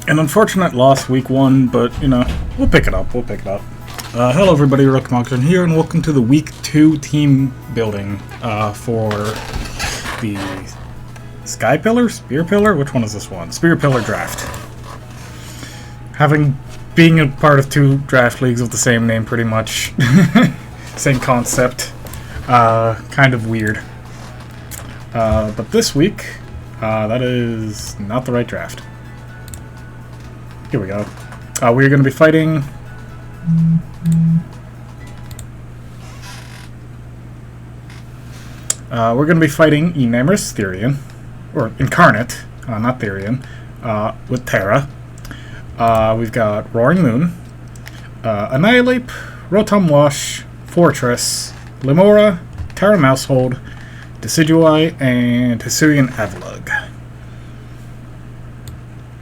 An unfortunate loss week 1, but, you know, we'll pick it up. Hello everybody, Rook Moxon here, and welcome to the week 2 team building for the Sky Pillar? Spear Pillar? Which one is this one? Spear Pillar draft. Being a part of 2 draft leagues with the same name pretty much, same concept, kind of weird. But this week, that is not the right draft. Here we go. We're going to be fighting... we're going to be fighting Enamorous Therian, or Incarnate, not Therian, with Terra. We've got Roaring Moon, Annihilate, Rotom Wash, Fortress, Limora, Terra Mousehold, Decidueye, and Hisuian Avalugg.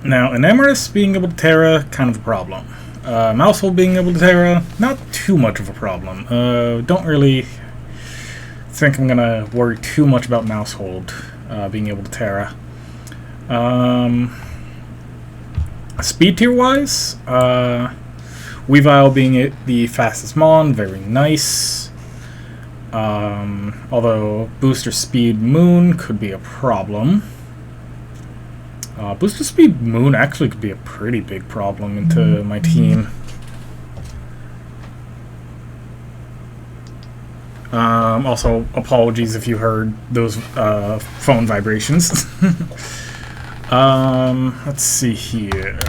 Now, Enamorous being able to Terra, kind of a problem. Mousehold being able to Terra, not too much of a problem. Don't really think I'm gonna worry too much about Mousehold being able to Terra. Speed tier wise, Weavile being the fastest Mon, very nice. Although Booster Speed Moon could be a problem. Booster Speed Moon actually could be a pretty big problem into my team. Also, apologies if you heard those phone vibrations. Let's see here.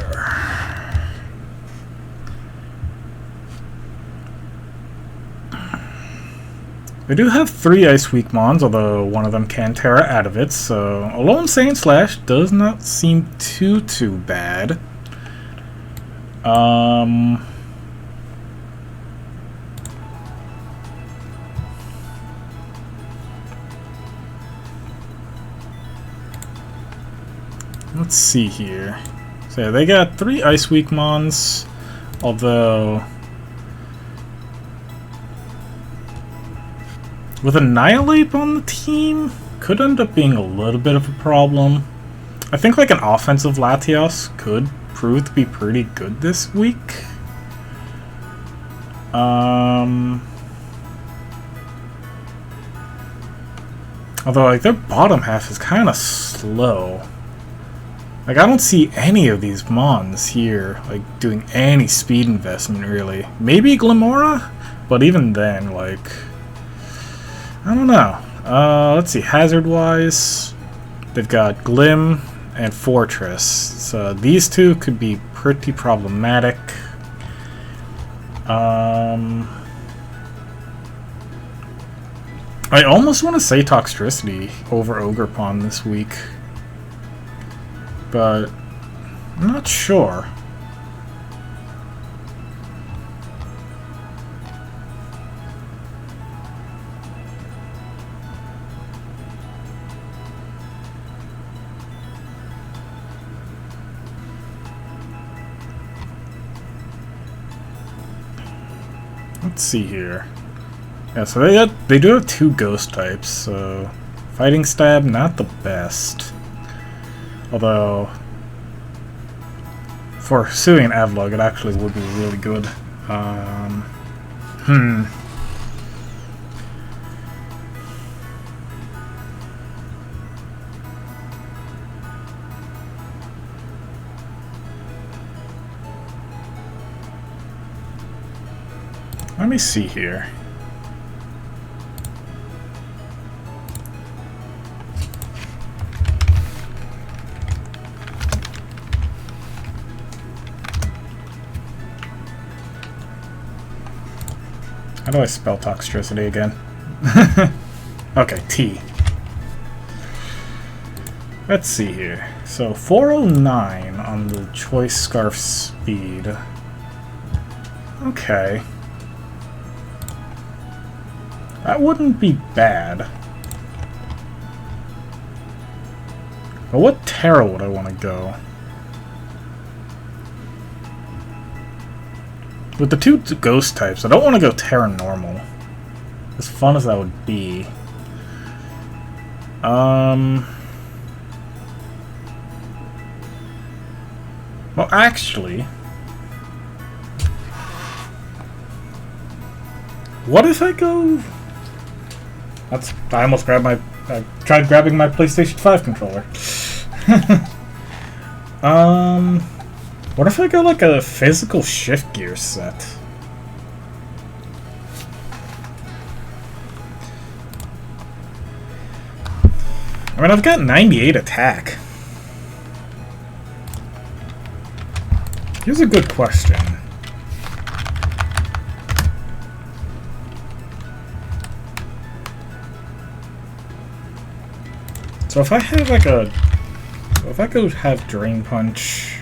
We do have 3 Ice Weak Mons, although one of them can Terra out of it, so Alone Saiyan Slash does not seem too bad. Let's see here. So yeah, they got 3 Ice Weak Mons, although with Annihilate on the team, could end up being a little bit of a problem. I think like an offensive Latios could prove to be pretty good this week. Although like their bottom half is kind of slow. Like I don't see any of these Mons here like doing any speed investment really. Maybe Glimora, but even then like I don't know. Let's see, hazard-wise, they've got Glim and Fortress. So these 2 could be pretty problematic. I almost want to say Toxtricity over Ogerpon this week, but I'm not sure. Let's see here. Yeah, so they do have 2 ghost types, so Fighting Stab not the best. Although for Hisuian Avalugg it actually would be really good. Let me see here. How do I spell Toxtricity again? Okay, T. Let's see here. So 409 on the Choice Scarf speed. Okay. That wouldn't be bad. But what Terra would I want to go? With the 2 ghost types, I don't want to go Terra Normal. As fun as that would be. Well, actually, what if I go? I almost grabbed my. I tried grabbing my PlayStation 5 controller. What if I go like a physical shift gear set? I mean, I've got 98 attack. Here's a good question. So if I have like a... So if I go have Drain Punch...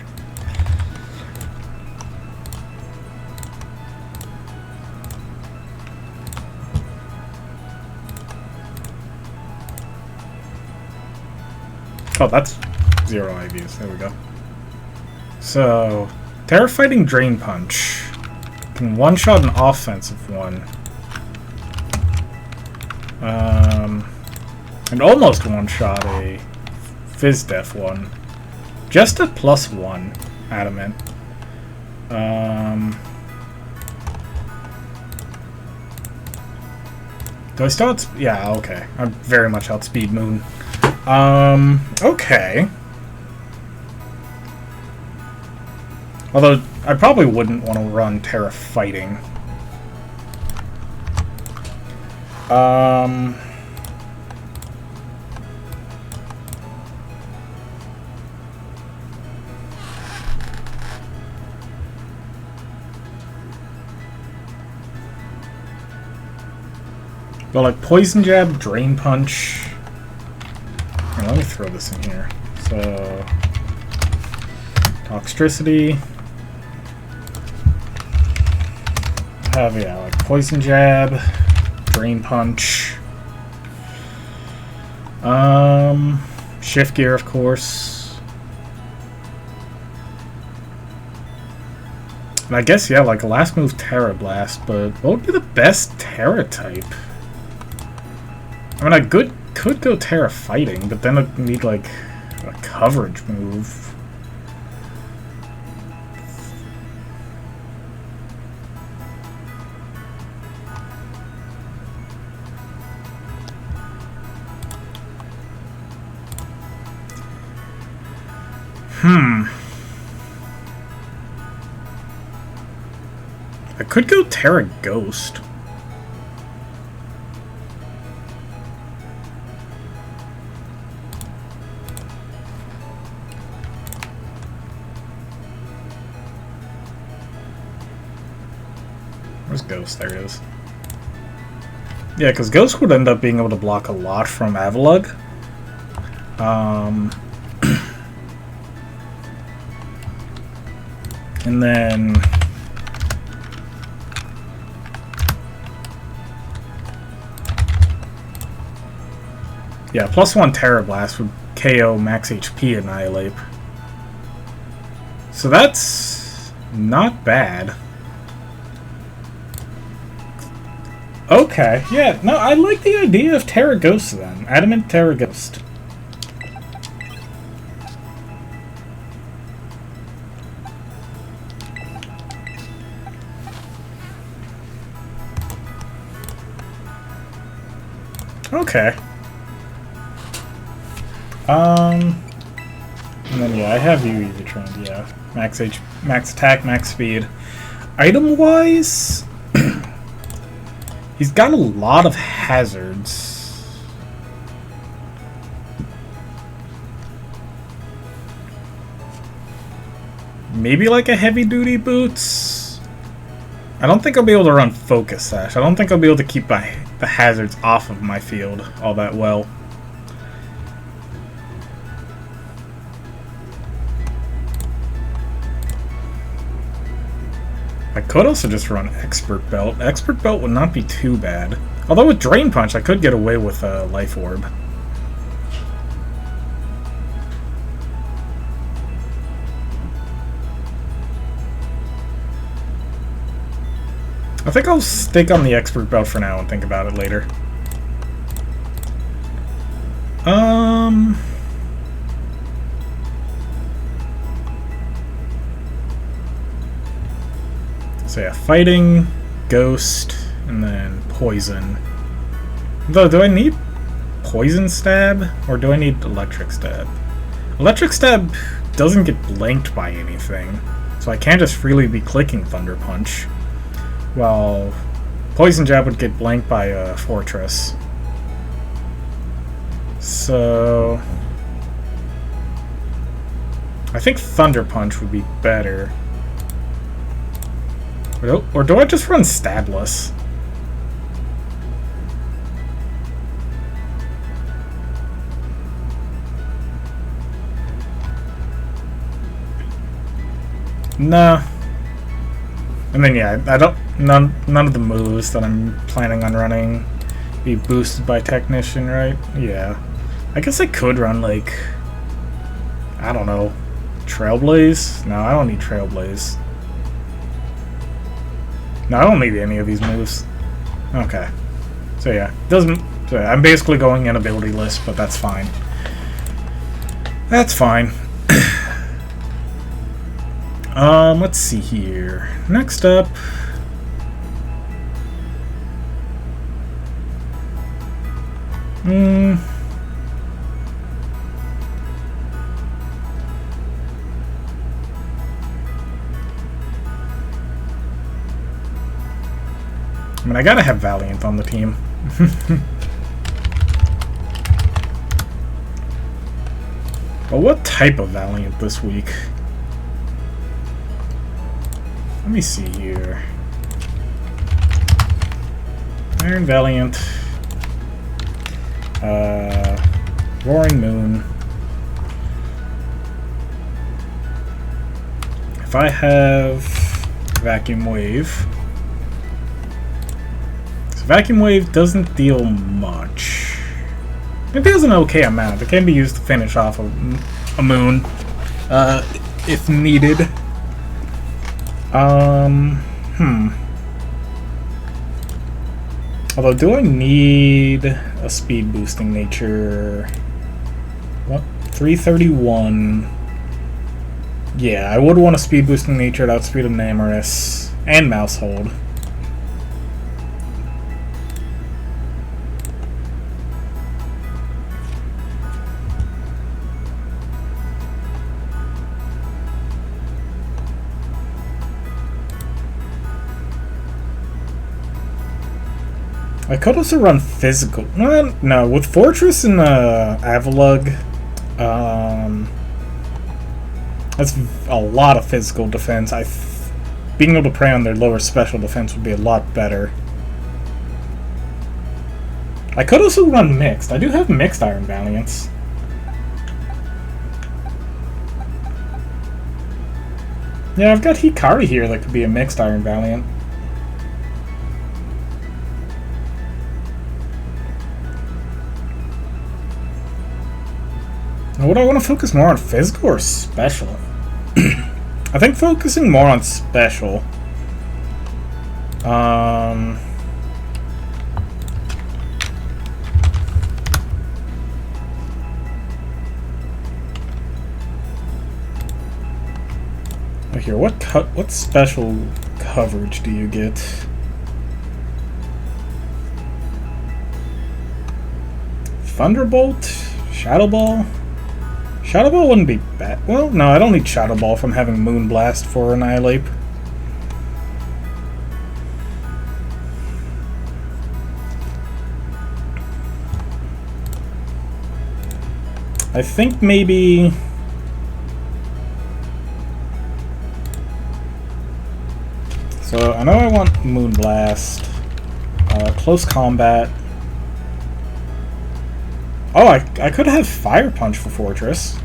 Oh, that's 0 IVs. There we go. So, Terra Fighting Drain Punch can one-shot an offensive one. And almost one-shot a Fizz Def one. Just a +1 adamant. Do I still yeah, okay. I very much outspeed Moon. Okay. Although, I probably wouldn't want to run Terra Fighting. Well, like Poison Jab, Drain Punch. Here, let me throw this in here. So, Toxicity. Have, yeah, like Poison Jab, Drain Punch. Shift Gear, of course. And I guess, yeah, like last move Terra Blast, but what would be the best Terra type? I mean, I could go Terra Fighting, but then I'd need, like, a coverage move. I could go Terra Ghost. Where's Ghost? There it is. Yeah, because Ghost would end up being able to block a lot from Avalugg. And then... yeah, +1 Terra Blast would KO max HP Annihilate. So that's not bad. Okay, yeah, no, I like the idea of Terra Ghost then. Adamant Terra Ghost. Okay. And then yeah, I have you either trained, yeah. Max attack, max speed. Item wise, he's got a lot of hazards. Maybe like a heavy duty boots. I don't think I'll be able to run Focus Sash. I don't think I'll be able to keep the hazards off of my field all that well. I could also just run Expert Belt. Expert Belt would not be too bad. Although with Drain Punch, I could get away with a Life Orb. I think I'll stick on the Expert Belt for now and think about it later. So yeah, fighting, ghost, and then poison. Though, do I need poison stab, or do I need electric stab? Electric stab doesn't get blanked by anything, so I can't just freely be clicking Thunder Punch. While poison jab would get blanked by a fortress. So I think Thunder Punch would be better. Or do I just run stabless? No. And then yeah, I don't. None of the moves that I'm planning on running be boosted by Technician, right? Yeah. I guess I could run like, I don't know, Trailblaze? No, I don't need Trailblaze. No, I don't need any of these moves. Okay. So yeah, doesn't. So yeah, I'm basically going in ability list, but that's fine. That's fine. Let's see here. Next up. I mean, I gotta have Valiant on the team. But what type of Valiant this week? Let me see here. Iron Valiant. Roaring Moon. If I have Vacuum Wave. So Vacuum Wave doesn't deal much. It deals an okay amount. It can be used to finish off a moon, if needed. Although, do I need a speed boosting nature? What? 331. Yeah, I would want a speed boosting nature to outspeed an Amorous and Mouse Hold. I could also run physical. No, with Fortress and Avalug, that's a lot of physical defense. Being able to prey on their lower special defense would be a lot better. I could also run mixed. I do have mixed Iron Valiants. Yeah, I've got Hikari here that could be a mixed Iron Valiant. Would I want to focus more on physical or special? I think focusing more on special. How here, what special coverage do you get? Thunderbolt? Shadow Ball? Shadow Ball wouldn't be bad. Well, no, I don't need Shadow Ball from having Moonblast for Annihilate. I think maybe... So, I know I want Moonblast. Close Combat. Oh, I could have Fire Punch for Fortress.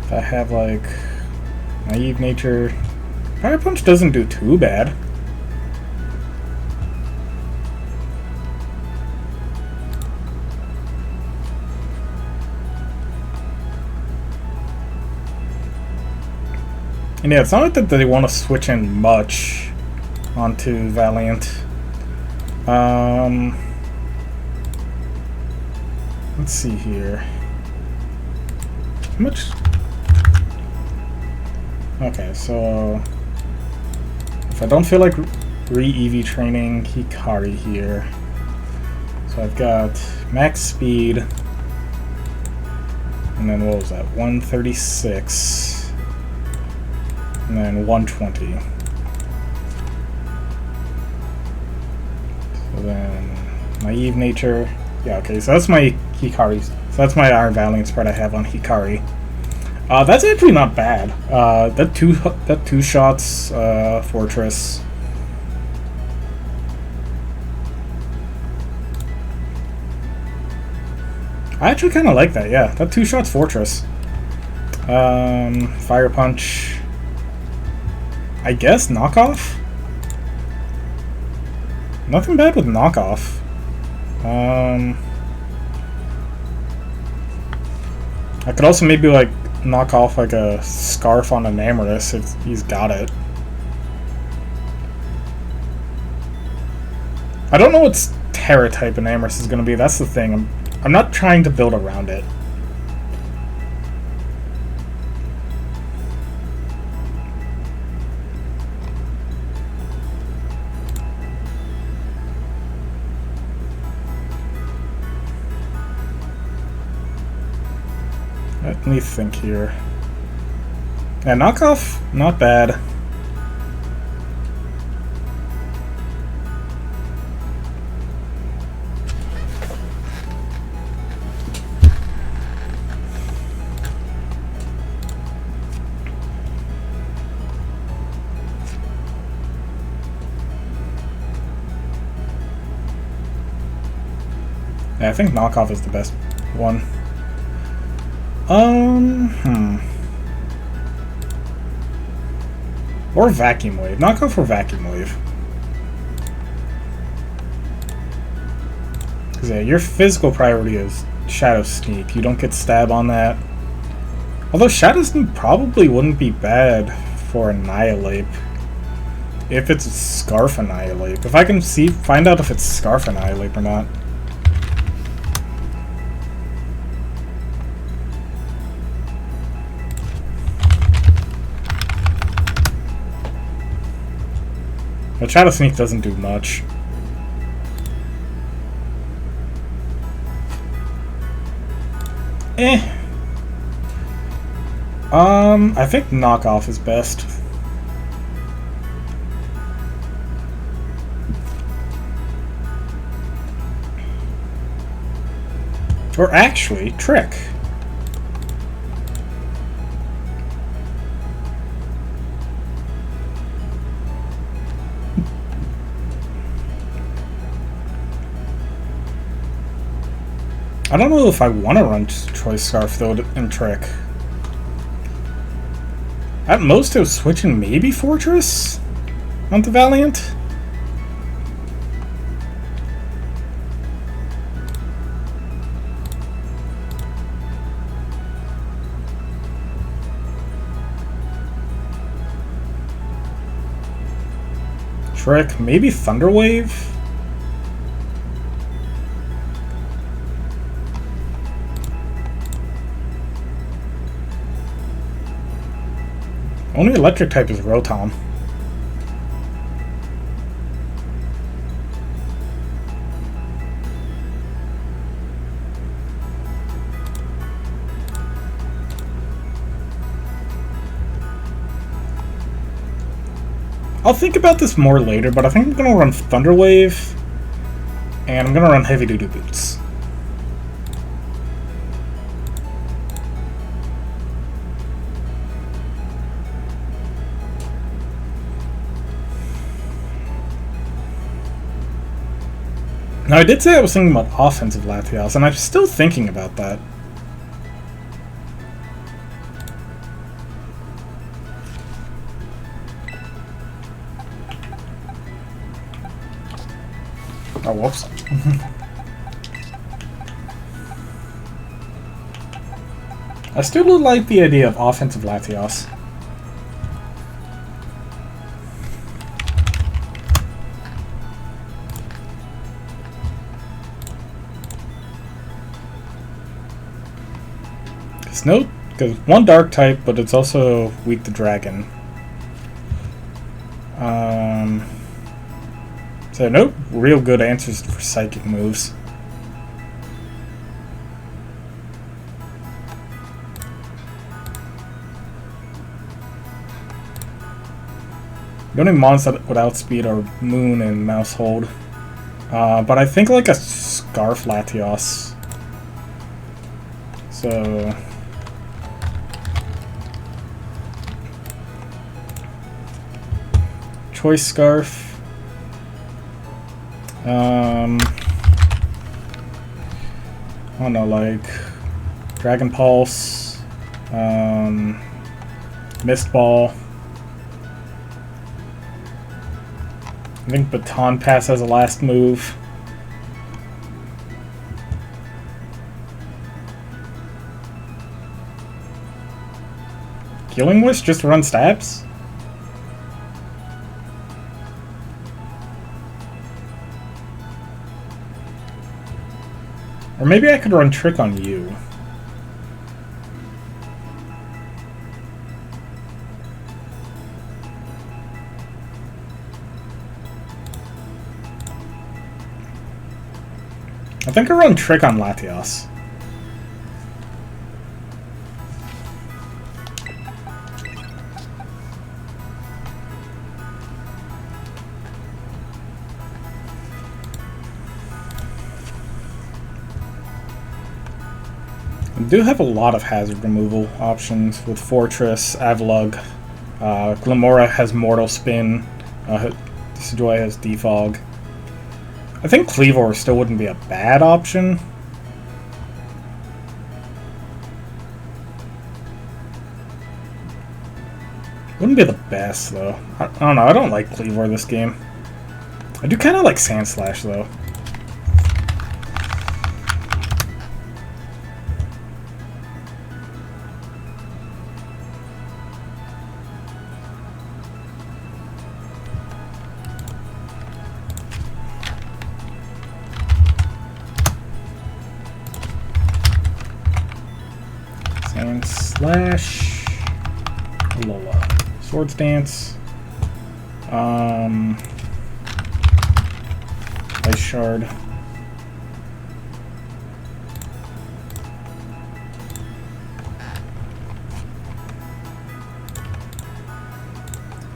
If I have, like, Naive Nature... Fire Punch doesn't do too bad. And yeah, it's not like that they want to switch in much onto Valiant. Let's see here. How much Okay, so if I don't feel like re-EV training Hikari here, so I've got max speed, and then what was that? 136, and then 120. So then naive nature. Yeah, okay, so that's my Hikari. So that's my Iron Valiant spread I have on Hikari. That's actually not bad. That two shots Fortress. I actually kind of like that. Yeah, that 2 shots Fortress. Fire Punch. I guess knockoff. Nothing bad with knockoff. I could also maybe like knock off like a scarf on an Amorous if he's got it. I don't know what Terra type an Amorous is going to be. That's the thing. I'm not trying to build around it. Let me think here. Yeah, knockoff, not bad. Yeah, I think knockoff is the best one. Or vacuum wave. Knockoff or vacuum wave. Because yeah, your physical priority is Shadow Sneak. You don't get stab on that. Although Shadow Sneak probably wouldn't be bad for Annihilate. If it's Scarf Annihilate. If I can find out if it's Scarf Annihilate or not. But Shadow Sneak doesn't do much. I think knockoff is best. Or actually, trick. I don't know if I want to run Choice Scarf though in Trick. At most I was switching maybe Fortress onto Valiant. Trick, maybe Thunderwave? Only electric type is Rotom. I'll think about this more later, but I think I'm going to run Thunder Wave, and I'm going to run Heavy Duty Boots. Now, I did say I was thinking about offensive Latios, and I'm still thinking about that. Oh, whoops. I still like the idea of offensive Latios. Because one dark type, but it's also weak to dragon. So no real good answers for psychic moves. The only mons that would outspeed are Moon and Mousehold. But I think like a Scarf Latios. So... Choice Scarf. I don't know, like Dragon Pulse, Mist Ball. I think Baton Pass as a last move. Killing Wish just run stabs? Or maybe I could run Trick on you. I think I run Trick on Latios. I do have a lot of hazard removal options with Fortress, Avalug. Glamora has Mortal Spin. Decidueye has Defog. I think Cleavor still wouldn't be a bad option. Wouldn't be the best, though. I don't know, I don't like Cleavor this game. I do kind of like Sandslash, though. Slash Lola. Swords Dance. Ice Shard.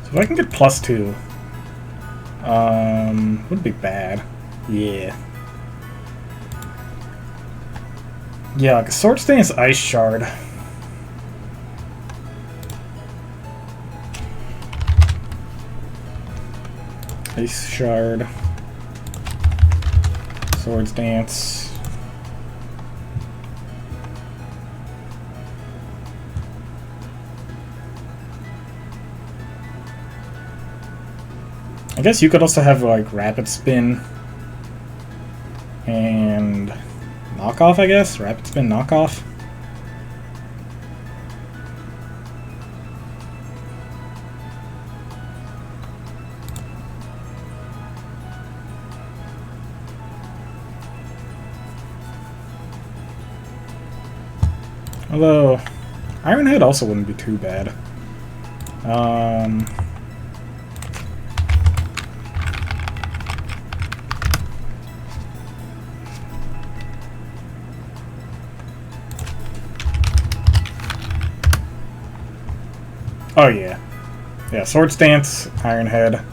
So if I can get +2, wouldn't be bad. Yeah. Yeah, like a Swords Dance Ice Shard. Ice Shard, Swords Dance. I guess you could also have like Rapid Spin and Knockoff, I guess? Rapid Spin Knockoff? Although, Iron Head also wouldn't be too bad. Oh yeah. Yeah, Swords Dance, Iron Head.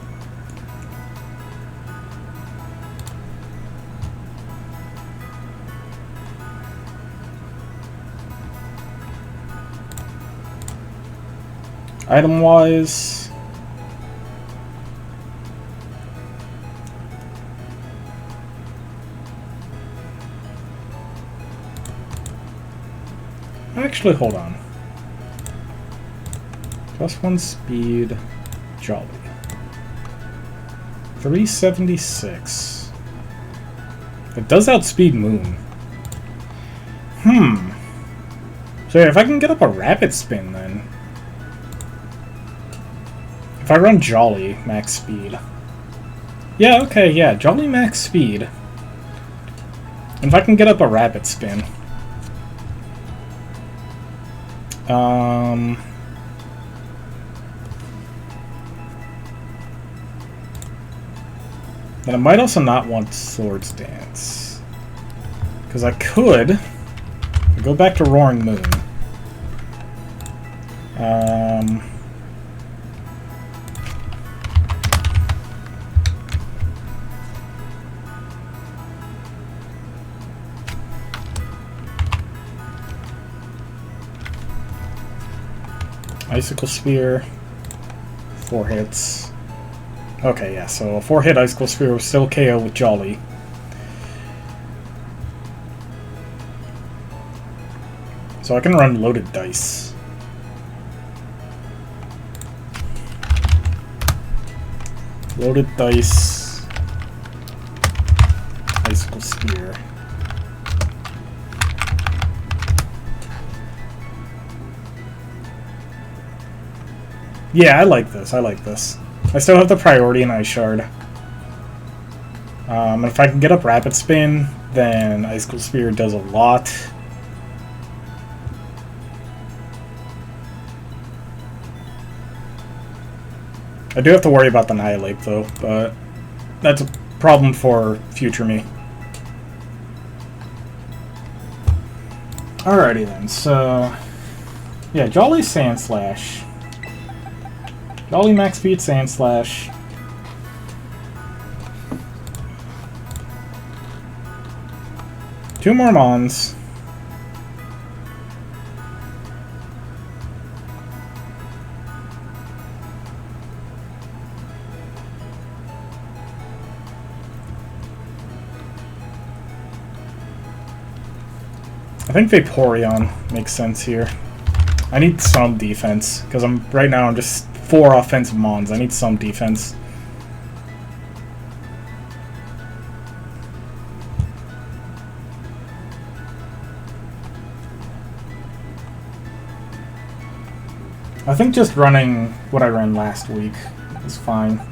Item-wise... Actually, hold on. +1 speed, Jolly. 376. It does outspeed Moon. So if I can get up a Rapid Spin, then... If I run Jolly, max speed. Yeah, okay, yeah, Jolly max speed. And if I can get up a Rapid Spin. Then I might also not want Swords Dance. Because I could go back to Roaring Moon. Icicle Spear, 4 hits. Okay, yeah, so a 4-hit Icicle Spear will still KO with Jolly. So I can run Loaded Dice. Loaded Dice, Icicle Spear. Yeah, I like this. I like this. I still have the priority in Ice Shard. If I can get up Rapid Spin, then Icicle Spear does a lot. I do have to worry about the Annihilate, though, but that's a problem for future me. Alrighty then, so... yeah, Jolly Sand Slash. Jolly Max Speed Sand Slash. Two more Mons. I think Vaporeon makes sense here. I need some defense, because right now I'm just 4 offensive Mons. I need some defense. I think just running what I ran last week is fine.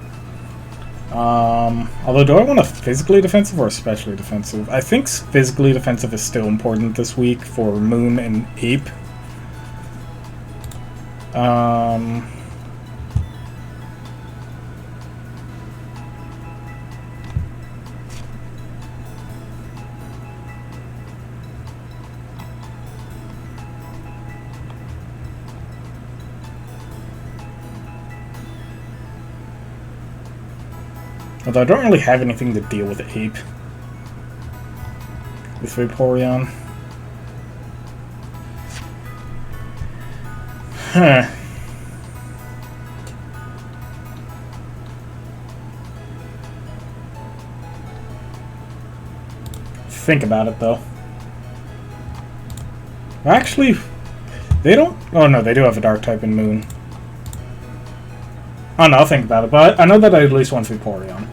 Although, do I want a physically defensive or a specially defensive? I think physically defensive is still important this week for Moon and Ape. Although I don't really have anything to deal with Ape. With Vaporeon. Huh. Think about it, though. Actually, they don't... oh no, they do have a Dark type in Moon. Oh no, I'll think about it, but I know that I at least want Vaporeon.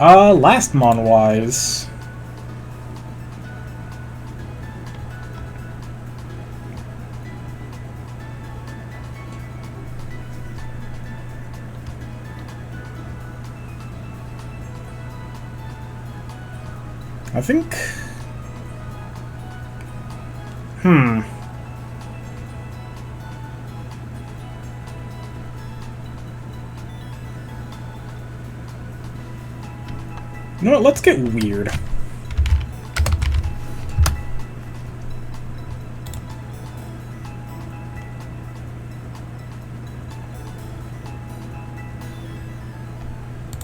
Last Mon-wise... I think... You know what, let's get weird.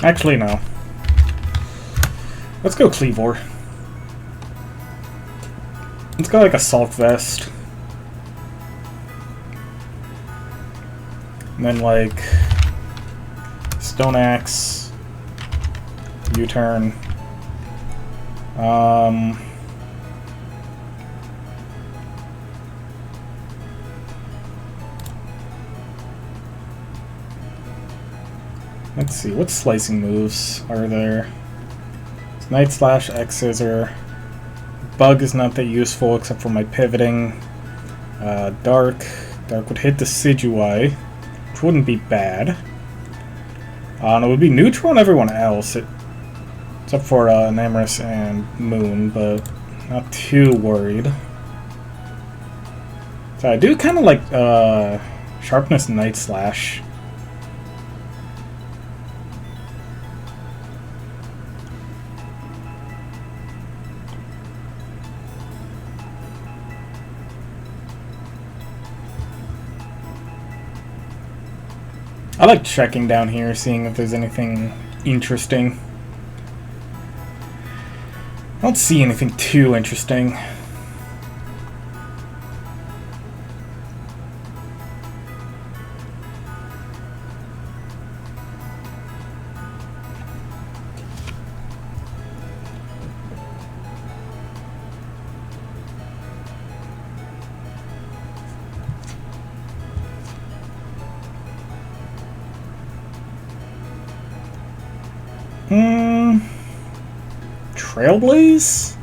Actually, no. Let's go Cleavor. Let's go like Assault Vest. And then like Stone Axe. U-turn. Let's see, what slicing moves are there? It's Night Slash, X Scissor. Bug is not that useful except for my pivoting. Dark. Dark would hit Decidueye, which wouldn't be bad. And it would be neutral on everyone else. Except for Namorous and Moon, but not too worried. So I do kind of like Sharpness Night Slash. I like checking down here, seeing if there's anything interesting. I don't see anything too interesting. Trailblaze?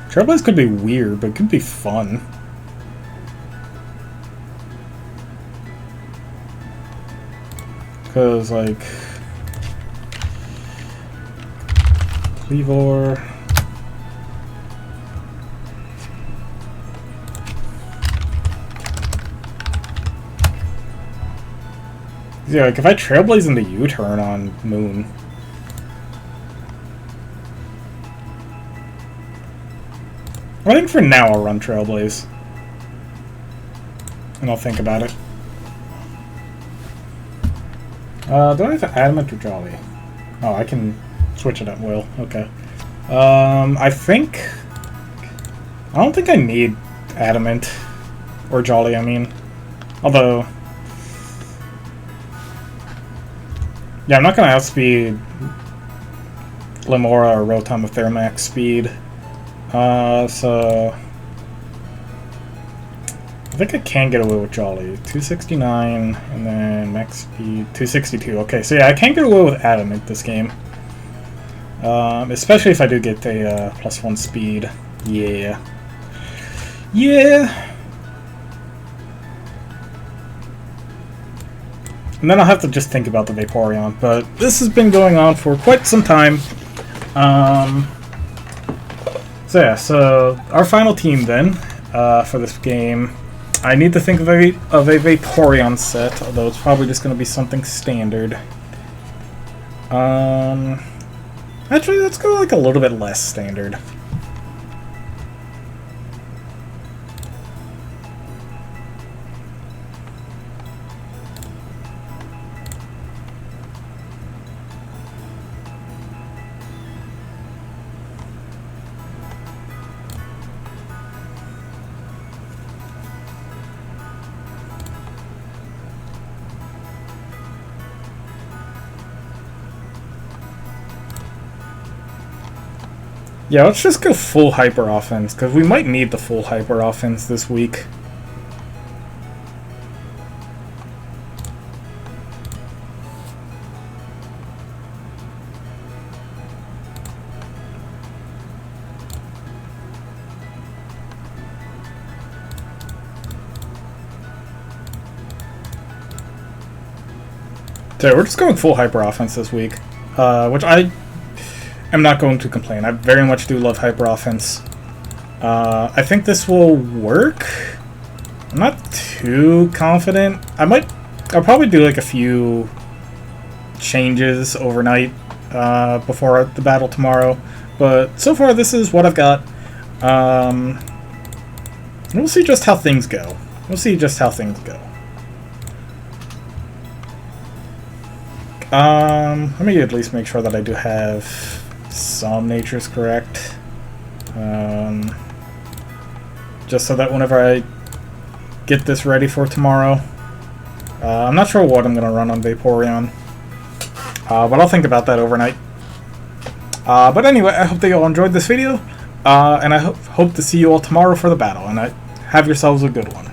Trailblaze could be weird, but it could be fun. Because, like... Cleavor... Yeah, like if I Trailblaze into U-turn on Moon... I think for now I'll run Trailblaze. And I'll think about it. Do I have Adamant or Jolly? Oh, I can switch it at will. Okay. I think... I don't think I need Adamant. Or Jolly, I mean. Although... Yeah, I'm not going to outspeed Limora or Rotom if they're max speed. So... I think I can get away with Jolly. 269, and then max speed 262. Okay, so yeah, I can get away with Adamant this game. Especially if I do get a +1 speed. Yeah. Yeah! And then I'll have to just think about the Vaporeon, but this has been going on for quite some time. So yeah, so our final team then, for this game. I need to think of a Vaporeon set, although it's probably just going to be something standard. Actually, let's go like a little bit less standard. Yeah, let's just go full hyper offense, because we might need the full hyper offense this week. So we're just going full hyper offense this week, which I am not going to complain. I very much do love hyper offense. I think this will work. I'm not too confident. I'll probably do like a few changes overnight before the battle tomorrow. But so far, this is what I've got. We'll see just how things go. Let me at least make sure that I do have some natures correct. Just so that whenever I get this ready for tomorrow, I'm not sure what I'm going to run on Vaporeon, but I'll think about that overnight. But anyway, I hope that you all enjoyed this video, and I hope to see you all tomorrow for the battle, and have yourselves a good one.